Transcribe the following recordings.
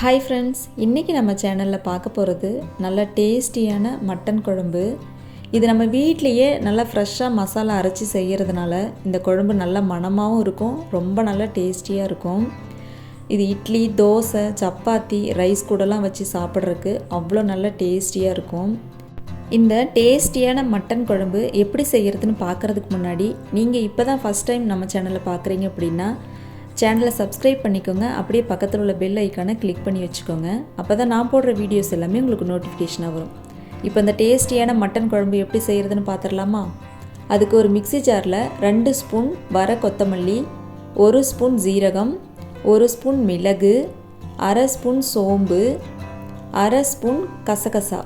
Hi friends, இன்றைக்கி நம்ம சேனலில் பார்க்க போகிறது நல்ல டேஸ்டியான மட்டன் குழம்பு. இது நம்ம வீட்லேயே நல்லா ஃப்ரெஷ்ஷாக மசாலா அரைச்சி செய்கிறதுனால இந்த குழம்பு நல்ல மணமாகவும் இருக்கும், ரொம்ப நல்லா டேஸ்டியாக இருக்கும். இது இட்லி, தோசை, சப்பாத்தி, ரைஸ் கூடலாம் வச்சு சாப்பிட்றதுக்கு அவ்வளோ நல்ல டேஸ்டியாக இருக்கும். இந்த டேஸ்டியான மட்டன் குழம்பு எப்படி செய்கிறதுன்னு பார்க்குறதுக்கு முன்னாடி நீங்கள் இப்போ தான் ஃபஸ்ட் டைம் நம்ம சேனலை பார்க்குறீங்க அப்படின்னா சேனலை சப்ஸ்கிரைப் பண்ணிக்கோங்க. அப்படியே பக்கத்தில் உள்ள பெல் ஐக்கானை கிளிக் பண்ணி வச்சுக்கோங்க. அப்போ தான் நான் போடுற வீடியோஸ் எல்லாமே உங்களுக்கு நோட்டிஃபிகேஷனாக வரும். இப்போ இந்த டேஸ்டியான மட்டன் குழம்பு எப்படி செய்கிறதுன்னு பார்த்துடலாமா? அதுக்கு ஒரு மிக்ஸி ஜாரில் 2 ஸ்பூன் வர கொத்தமல்லி, 1 ஸ்பூன் ஜீரகம், 1 ஸ்பூன் மிளகு, அரை ஸ்பூன் சோம்பு, அரை ஸ்பூன் கசகசா,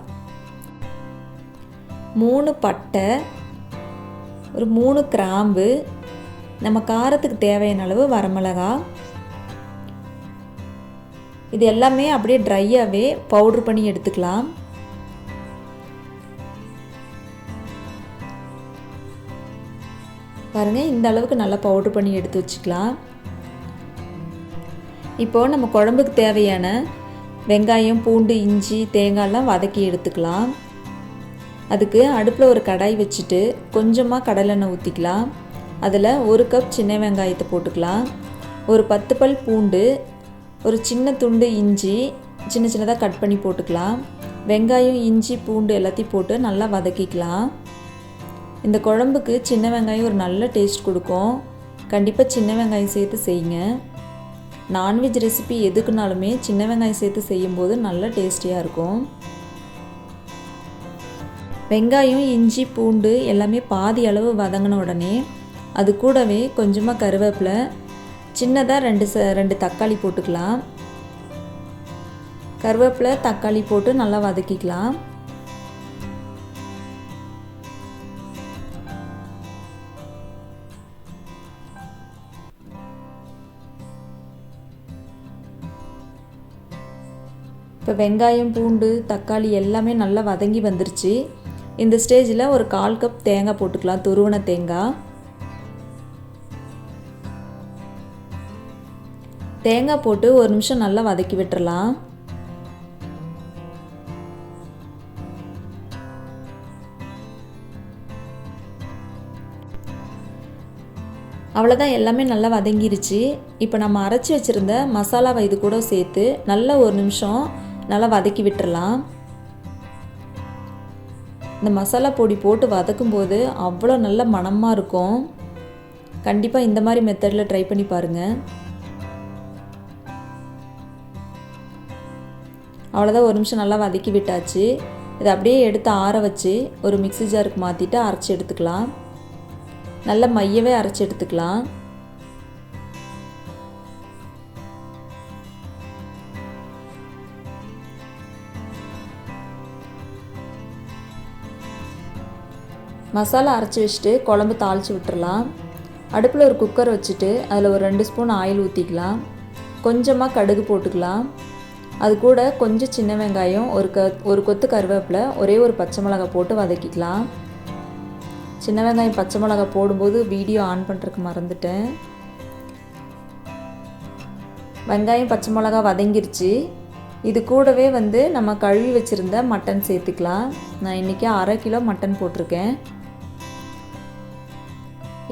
3 பட்டை, ஒரு 3 கிராம்பு, நம்ம காரத்துக்கு தேவையான அளவு வரமிளகா, இது எல்லாமே அப்படியே ட்ரையாகவே பவுட்ரு பண்ணி எடுத்துக்கலாம். பாருங்கள், இந்த அளவுக்கு நல்லா பவுட்ரு பண்ணி எடுத்து வச்சுக்கலாம். இப்போது நம்ம குழம்புக்கு தேவையான வெங்காயம், பூண்டு, இஞ்சி, தேங்காயெல்லாம் வதக்கி எடுத்துக்கலாம். அதுக்கு அடுப்பில் ஒரு கடாய் வச்சுட்டு கொஞ்சமாக கடலெண்ணெய் ஊற்றிக்கலாம். அதில் 1 கப் சின்ன வெங்காயத்தை போட்டுக்கலாம். ஒரு 10 பல் பூண்டு, ஒரு சின்ன துண்டு இஞ்சி சின்ன சின்னதாக கட் பண்ணி போட்டுக்கலாம். வெங்காயம், இஞ்சி, பூண்டு எல்லாத்தையும் போட்டு நல்லா வதக்கிக்கலாம். இந்த குழம்புக்கு சின்ன வெங்காயம் ஒரு நல்ல டேஸ்ட் கொடுக்கும். கண்டிப்பாக சின்ன வெங்காயம் சேர்த்து செய்யுங்க. நான்வெஜ் ரெசிபி எதுக்குனாலுமே சின்ன வெங்காயம் சேர்த்து செய்யும்போது நல்ல டேஸ்டியாக இருக்கும். வெங்காயம், இஞ்சி, பூண்டு எல்லாமே பாதி அளவு வதங்கின உடனே அது கூடவே கொஞ்சமாக கருவேப்பிலை, சின்னதாக 2 தக்காளி போட்டுக்கலாம். கருவேப்பிலை, தக்காளி போட்டு நல்லா வதக்கிக்கலாம். இப்போ வெங்காயம், பூண்டு, தக்காளி எல்லாமே நல்லா வதங்கி வந்துருச்சு. இந்த ஸ்டேஜில் ஒரு 1/4 கப் தேங்காய் போட்டுக்கலாம், துருவன தேங்காய். தேங்காய் போட்டு ஒரு நிமிஷம் நல்லா வதக்கி விட்டுறலாம். அவ்வளோதான், எல்லாமே நல்லா வதங்கிருச்சு. இப்போ நம்ம அரைச்சி வச்சுருந்த மசாலாவை இது கூட சேர்த்து நல்லா ஒரு நிமிஷம் நல்லா வதக்கி விட்டுறலாம். இந்த மசாலா பொடி போட்டு வதக்கும்போது அவ்வளோ நல்ல மணமாக இருக்கும். கண்டிப்பாக இந்த மாதிரி மெத்தடில் ட்ரை பண்ணி பாருங்கள். அவ்வளோதான், ஒரு நிமிஷம் நல்லா வதக்கி விட்டாச்சு. இதை அப்படியே எடுத்து ஆற வச்சு ஒரு மிக்ஸி ஜாருக்கு மாற்றிட்டு அரைச்சி எடுத்துக்கலாம். நல்ல மையவே அரைச்சி எடுத்துக்கலாம். மசாலா அரைச்சி வச்சுட்டு குழம்பு தாளித்து விட்டுறலாம். அடுப்பில் ஒரு குக்கர் வச்சுட்டு அதில் ஒரு 2 ஸ்பூன் ஆயில் ஊற்றிக்கலாம். கொஞ்சமாக கடுகு போட்டுக்கலாம். அது கூட கொஞ்சம் சின்ன வெங்காயம், ஒரு கொத்து கருவேப்பிலை, ஒரே ஒரு பச்சை மிளகாய் போட்டு வதக்கிக்கலாம். சின்ன வெங்காயம், பச்சை மிளகாய் போடும்போது வீடியோ ஆன் பண்ணுறதுக்கு மறந்துட்டேன். வெங்காயம், பச்சை மிளகாய் வதங்கிருச்சு. இது கூடவே நம்ம கழுவி வச்சுருந்த மட்டன் சேர்த்துக்கலாம். நான் இன்றைக்கி 1/2 கிலோ மட்டன் போட்டிருக்கேன்.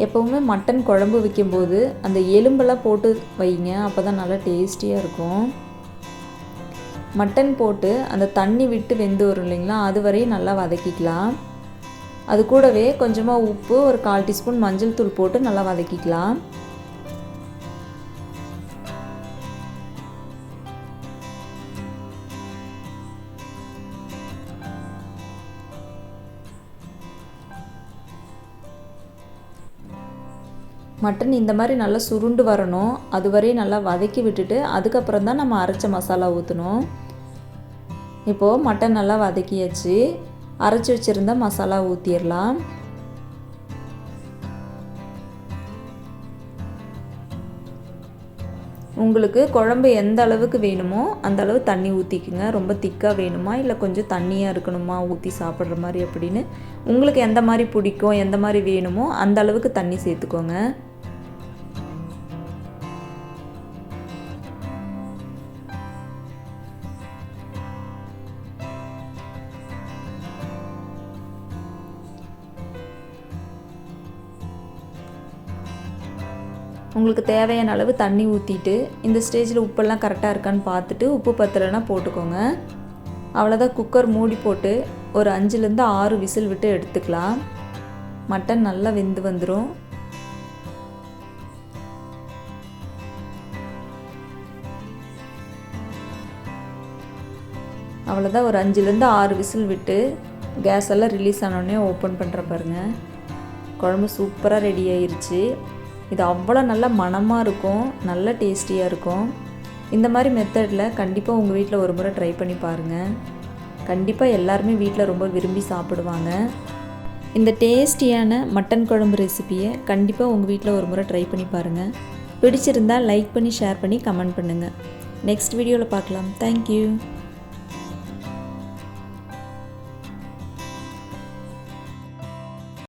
எப்போவுமே மட்டன் குழம்பு வைக்கும்போது அந்த எலும்பெல்லாம் போட்டு வைங்க, அப்போ தான் நல்லா டேஸ்டியாக இருக்கும். மட்டன் போட்டு அந்த தண்ணி விட்டு வெந்து வரும் இல்லைங்களா, அது வரையும் நல்லா வதக்கிக்கலாம். அது கூடவே கொஞ்சமாக உப்பு, ஒரு 1/4 டீஸ்பூன் மஞ்சள் தூள் போட்டு நல்லா வதக்கிக்கலாம். மட்டன் இந்த மாதிரி நல்லா சுருண்டு வரணும், அது வரையும் நல்லா வதக்கி விட்டுட்டு அதுக்கப்புறம் தான் நம்ம அரைச்ச மசாலா ஊற்றணும். இப்போது மட்டன் நல்லா வதக்கியாச்சு. அரைச்சி வச்சுருந்த மசாலா ஊற்றிடலாம். உங்களுக்கு குழம்பு எந்த அளவுக்கு வேணுமோ அந்த அளவு தண்ணி ஊற்றிக்குங்க. ரொம்ப திக்காக வேணுமா இல்லை கொஞ்சம் தண்ணியாக இருக்கணுமா ஊற்றி சாப்பிட்ற மாதிரி அப்படின்னு உங்களுக்கு எந்த மாதிரி பிடிக்கும், எந்த மாதிரி வேணுமோ அந்த அளவுக்கு தண்ணி சேர்த்துக்கோங்க. உங்களுக்கு தேவையான அளவு தண்ணி ஊற்றிட்டு இந்த ஸ்டேஜில் உப்பெல்லாம் கரெக்டாக இருக்கான்னு பார்த்துட்டு உப்பு பத்தலைன்னா போட்டுக்கோங்க. அவ்வளோதான். குக்கர் மூடி போட்டு ஒரு 5லேருந்து 6 விசில் விட்டு எடுத்துக்கலாம். மட்டன் நல்லா வெந்து வந்துடும். அவ்வளோதான். ஒரு 5லேருந்து 6 விசில் விட்டு கேஸ் எல்லாம் ரிலீஸ் ஆனோடனே ஓப்பன் பண்ணுற பாருங்கள். குழம்பு சூப்பராக ரெடி ஆயிருச்சு. இது அவ்வளோ நல்ல மணமாக இருக்கும், நல்ல டேஸ்டியாக இருக்கும். இந்த மாதிரி மெத்தடில் கண்டிப்பாக உங்கள் வீட்டில் ஒரு முறை ட்ரை பண்ணி பாருங்கள். கண்டிப்பாக எல்லாருமே வீட்டில் ரொம்ப விரும்பி சாப்பிடுவாங்க. இந்த டேஸ்டியான மட்டன் குழம்பு ரெசிபியை கண்டிப்பாக உங்கள் வீட்டில் ஒரு முறை ட்ரை பண்ணி பாருங்கள். பிடிச்சிருந்தால் லைக் பண்ணி ஷேர் பண்ணி கமெண்ட் பண்ணுங்கள். நெக்ஸ்ட் வீடியோவில் பார்க்கலாம். தேங்க்யூ.